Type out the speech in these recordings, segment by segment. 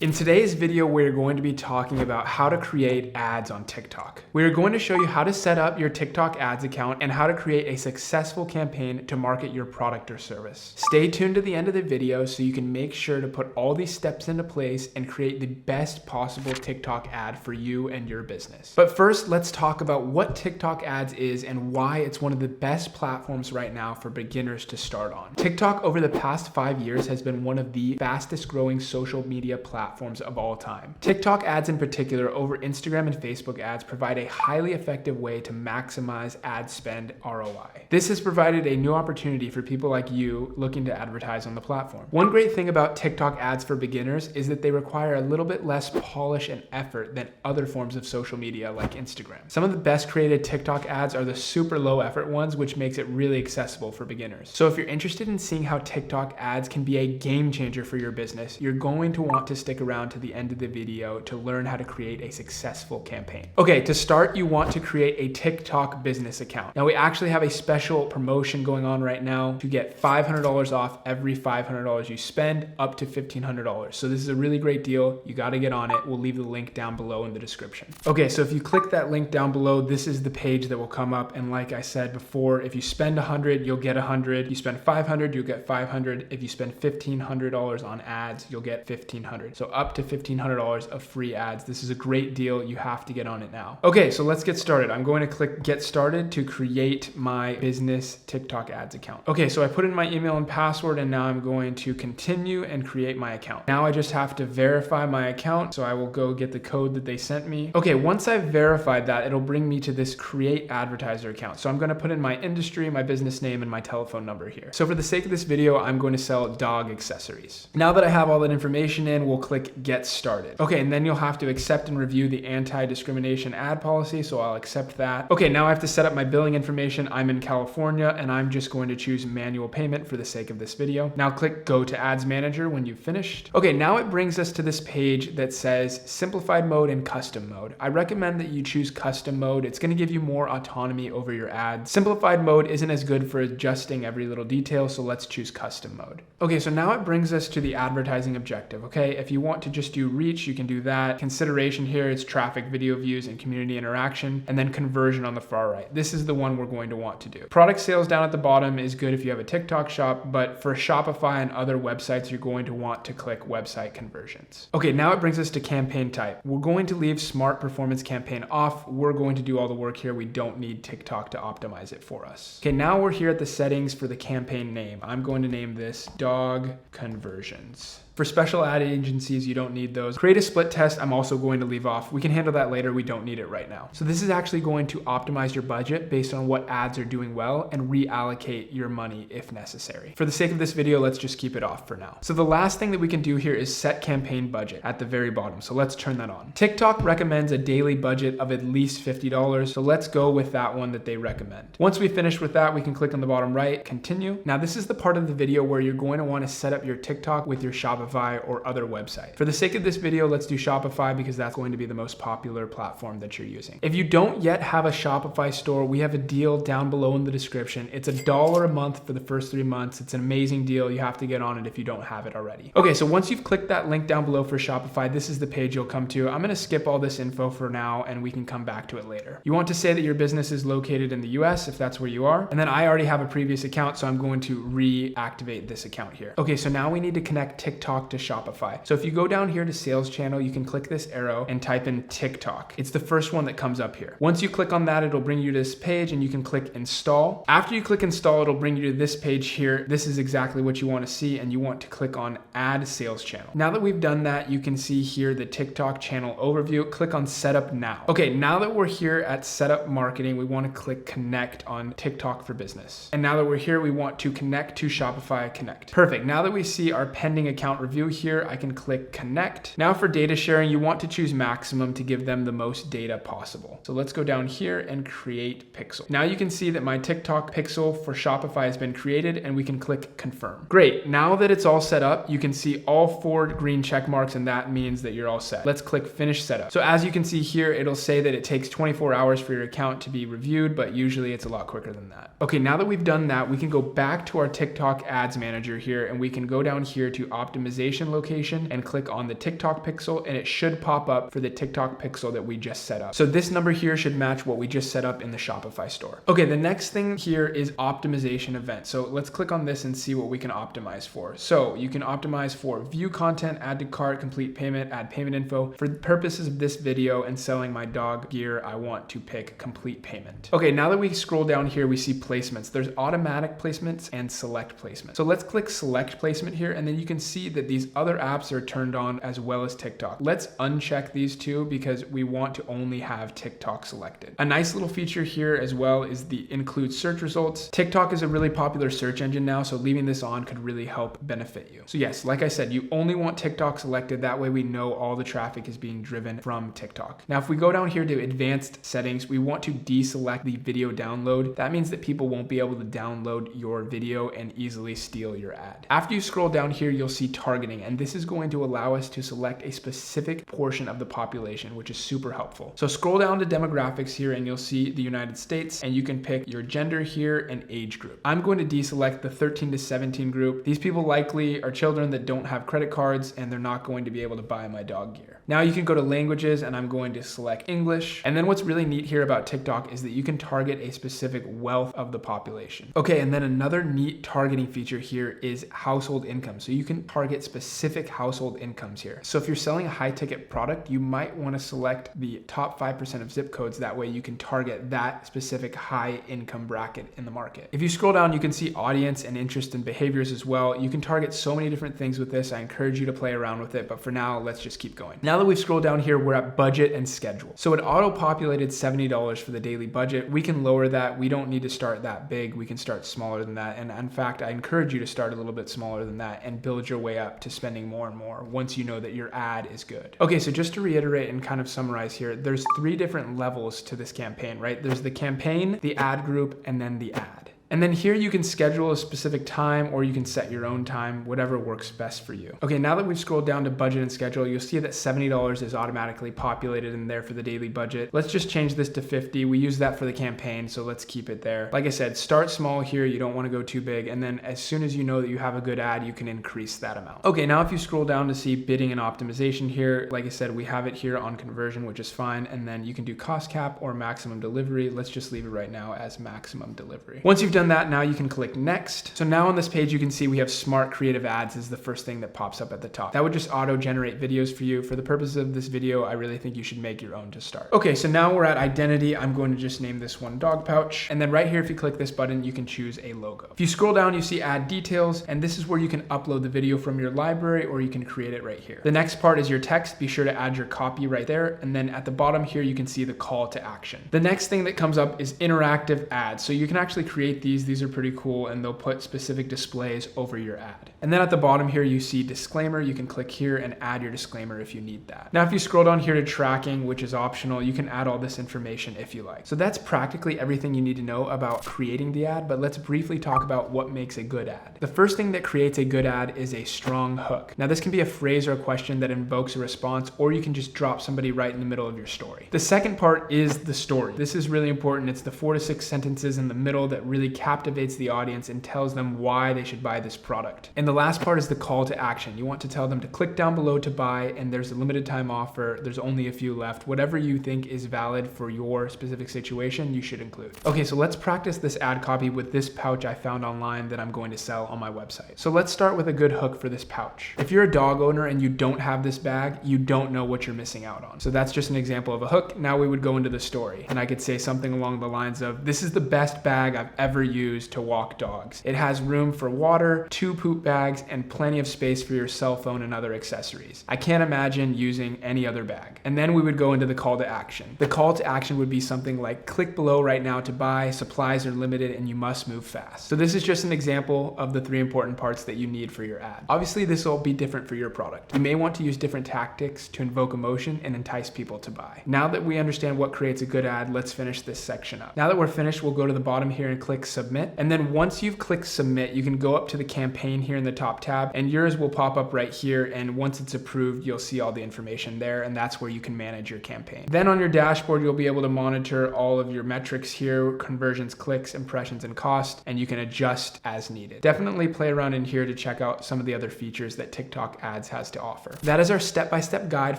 In today's video, we're going to be talking about how to create ads on TikTok. We're going to show you how to set up your TikTok ads account and how to create a successful campaign to market your product or service. Stay tuned to the end of the video so you can make sure to put all these steps into place and create the best possible TikTok ad for you and your business. But first, let's talk about what TikTok ads is and why it's one of the best platforms right now for beginners to start on. TikTok over the past 5 years has been one of the fastest growing social media platforms of all time. TikTok ads in particular over Instagram and Facebook ads provide a highly effective way to maximize ad spend ROI. This has provided a new opportunity for people like you looking to advertise on the platform. One great thing about TikTok ads for beginners is that they require a little bit less polish and effort than other forms of social media like Instagram. Some of the best created TikTok ads are the super low effort ones, which makes it really accessible for beginners. So if you're interested in seeing how TikTok ads can be a game changer for your business, you're going to want to stick around to the end of the video to learn how to create a successful campaign. Okay, to start, you want to create a TikTok business account. Now we actually have a special promotion going on right now to get $500 off every $500 you spend up to $1,500. So this is a really great deal. You got to get on it. We'll leave the link down below in the description. Okay, so if you click that link down below, this is the page that will come up. And like I said before, if you spend 100, you'll get 100. You spend 500, you'll get 500. If you spend $1,500 on ads, you'll get 1,500. So up to $1,500 of free ads. This is a great deal. You have to get on it now. Okay, so let's get started. I'm going to click get started to create my business TikTok ads account. Okay, so I put in my email and password and now I'm going to continue and create my account. Now I just have to verify my account. So I will go get the code that they sent me. Okay, once I've verified that, it'll bring me to this create advertiser account. So I'm going to put in my industry, my business name, and my telephone number here. So for the sake of this video, I'm going to sell dog accessories. Now that I have all that information in, we'll click get started. Okay, and then you'll have to accept and review the anti-discrimination ad policy, so I'll accept that. Okay, now I have to set up my billing information. I'm in California, and I'm just going to choose manual payment for the sake of this video. Now click go to ads manager when you've finished. Okay, now it brings us to this page that says simplified mode and custom mode. I recommend that you choose custom mode. It's going to give you more autonomy over your ads. Simplified mode isn't as good for adjusting every little detail, so let's choose custom mode. Okay, so now it brings us to the advertising objective. Okay, if you want to just do reach, you can do that. Consideration here is traffic, video views, and community interaction, and then conversion on the far right. This is the one we're going to want to do. Product sales down at the bottom is good if you have a TikTok shop, but for Shopify and other websites, you're going to want to click website conversions. Okay, now it brings us to campaign type. We're going to leave smart performance campaign off. We're going to do all the work here. We don't need TikTok to optimize it for us. Okay, now we're here at the settings for the campaign name. I'm going to name this dog conversions. For special ad agencies, you don't need those. Create a split test, I'm also going to leave off. We can handle that later. We don't need it right now. So this is actually going to optimize your budget based on what ads are doing well and reallocate your money if necessary. For the sake of this video, let's just keep it off for now. So the last thing that we can do here is set campaign budget at the very bottom. So let's turn that on. TikTok recommends a daily budget of at least $50. So let's go with that one that they recommend. Once we finish with that, we can click on the bottom right, continue. Now this is the part of the video where you're going to want to set up your TikTok with your Shopify or other website. For the sake of this video, let's do Shopify because that's going to be the most popular platform that you're using. If you don't yet have a Shopify store, we have a deal down below in the description. It's $1 a month for the first 3 months. It's an amazing deal. You have to get on it if you don't have it already. Okay, so once you've clicked that link down below for Shopify, this is the page you'll come to. I'm going to skip all this info for now and we can come back to it later. You want to say that your business is located in the US if that's where you are. And then I already have a previous account, so I'm going to reactivate this account here. Okay, so now we need to connect TikTok to Shopify. So if you go down here to sales channel, you can click this arrow and type in TikTok. It's the first one that comes up here. Once you click on that, it'll bring you to this page and you can click install. After you click install, it'll bring you to this page here. This is exactly what you want to see and you want to click on add sales channel. Now that we've done that, you can see here the TikTok channel overview. Click on setup now. Okay, now that we're here at setup marketing, we want to click connect on TikTok for business. And now that we're here, we want to connect to Shopify Connect. Perfect. Now that we see our pending account review here, I can click connect. Now for data sharing, you want to choose maximum to give them the most data possible. So let's go down here and create pixel. Now you can see that my TikTok pixel for Shopify has been created and we can click confirm. Great. Now that it's all set up, you can see all 4 green check marks and that means that you're all set. Let's click finish setup. So as you can see here, it'll say that it takes 24 hours for your account to be reviewed, but usually it's a lot quicker than that. Okay, now that we've done that, we can go back to our TikTok ads manager here and we can go down here to optimization optimization location and click on the TikTok pixel, and it should pop up for the TikTok pixel that we just set up. So this number here should match what we just set up in the Shopify store. Okay, the next thing here is optimization event. So let's click on this and see what we can optimize for. So you can optimize for view content, add to cart, complete payment, add payment info. For the purposes of this video and selling my dog gear, I want to pick complete payment. Okay, now that we scroll down here, we see placements. There's automatic placements and select placement. So let's click select placement here, and then you can see that these other apps are turned on as well as TikTok. Let's uncheck these two because we want to only have TikTok selected. A nice little feature here as well is the include search results. TikTok is a really popular search engine now, so leaving this on could really help benefit you. So yes, like I said, you only want TikTok selected. That way we know all the traffic is being driven from TikTok. Now, if we go down here to advanced settings, we want to deselect the video download. That means that people won't be able to download your video and easily steal your ad. After you scroll down here, you'll see targeting, and this is going to allow us to select a specific portion of the population, which is super helpful. So scroll down to demographics here and you'll see the United States, and you can pick your gender here and age group. I'm going to deselect the 13 to 17 group. These people likely are children that don't have credit cards and they're not going to be able to buy my dog gear. Now you can go to languages, and I'm going to select English. And then what's really neat here about TikTok is that you can target a specific wealth of the population. Okay, and then another neat targeting feature here is household income. So you can target specific household incomes here. So if you're selling a high ticket product, you might want to select the top 5% of zip codes. That way you can target that specific high income bracket in the market. If you scroll down, you can see audience and interest and behaviors as well. You can target so many different things with this. I encourage you to play around with it, but for now, let's just keep going. Now that we've scrolled down here, we're at budget and schedule. So it auto-populated $70 for the daily budget. We can lower that. We don't need to start that big. We can start smaller than that. And in fact, I encourage you to start a little bit smaller than that and build your way up to spending more and more once you know that your ad is good. Okay, so just to reiterate and kind of summarize here, there's 3 different levels to this campaign, right? There's the campaign, the ad group, and then the ad. And then here you can schedule a specific time, or you can set your own time, whatever works best for you. Okay, now that we've scrolled down to budget and schedule, you'll see that $70 is automatically populated in there for the daily budget. Let's just change this to 50. We use that for the campaign, so let's keep it there. Like I said, start small here. You don't want to go too big. And then as soon as you know that you have a good ad, you can increase that amount. Okay, now if you scroll down to see bidding and optimization here, like I said, we have it here on conversion, which is fine. And then you can do cost cap or maximum delivery. Let's just leave it right now as maximum delivery. Once you've done that, now you can click next. So now on this page, you can see we have smart creative ads is the first thing that pops up at the top. That would just auto generate videos for you. For the purposes of this video, I really think you should make your own to start. Okay, so now we're at identity. I'm going to just name this one dog pouch. And then right here, if you click this button, you can choose a logo. If you scroll down, you see add details, and this is where you can upload the video from your library, or you can create it right here. The next part is your text. Be sure to add your copy right there. And then at the bottom here, you can see the call to action. The next thing that comes up is interactive ads. So you can actually create these. These are pretty cool, and they'll put specific displays over your ad. And then at the bottom here, you see disclaimer. You can click here and add your disclaimer if you need that. Now, if you scroll down here to tracking, which is optional, you can add all this information if you like. So that's practically everything you need to know about creating the ad, but let's briefly talk about what makes a good ad. The first thing that creates a good ad is a strong hook. Now, this can be a phrase or a question that invokes a response, or you can just drop somebody right in the middle of your story. The second part is the story. This is really important. It's the 4 to 6 sentences in the middle that really captivates the audience and tells them why they should buy this product. And the last part is the call to action. You want to tell them to click down below to buy, and there's a limited time offer. There's only a few left. Whatever you think is valid for your specific situation, you should include. Okay, so let's practice this ad copy with this pouch I found online that I'm going to sell on my website. So let's start with a good hook for this pouch. If you're a dog owner and you don't have this bag, you don't know what you're missing out on. So that's just an example of a hook. Now we would go into the story, and I could say something along the lines of, this is the best bag I've ever used to walk dogs. It has room for water, 2 poop bags, and plenty of space for your cell phone and other accessories. I can't imagine using any other bag. And then we would go into the call to action. The call to action would be something like, click below right now to buy, supplies are limited, and you must move fast. So this is just an example of the 3 important parts that you need for your ad. Obviously, this will be different for your product. You may want to use different tactics to invoke emotion and entice people to buy. Now that we understand what creates a good ad, let's finish this section up. Now that we're finished, we'll go to the bottom here and click submit. And then once you've clicked submit, you can go up to the campaign here in the top tab, and yours will pop up right here. And once it's approved, you'll see all the information there, and that's where you can manage your campaign. Then on your dashboard, you'll be able to monitor all of your metrics here: conversions, clicks, impressions, and cost, and you can adjust as needed. Definitely play around in here to check out some of the other features that TikTok ads has to offer. That is our step-by-step guide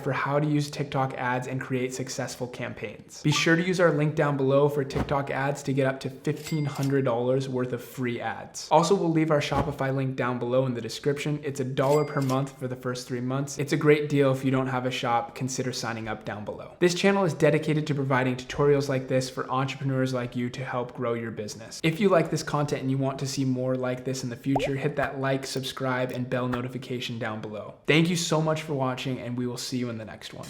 for how to use TikTok ads and create successful campaigns. Be sure to use our link down below for TikTok ads to get up to $1,500 worth of free ads. Also, we'll leave our Shopify link down below in the description. It's $1 per month for the first 3 months. It's a great deal. If you don't have a shop, consider signing up down below. This channel is dedicated to providing tutorials like this for entrepreneurs like you to help grow your business. If you like this content and you want to see more like this in the future, hit that like, subscribe, and bell notification down below. Thank you so much for watching, and we will see you in the next one.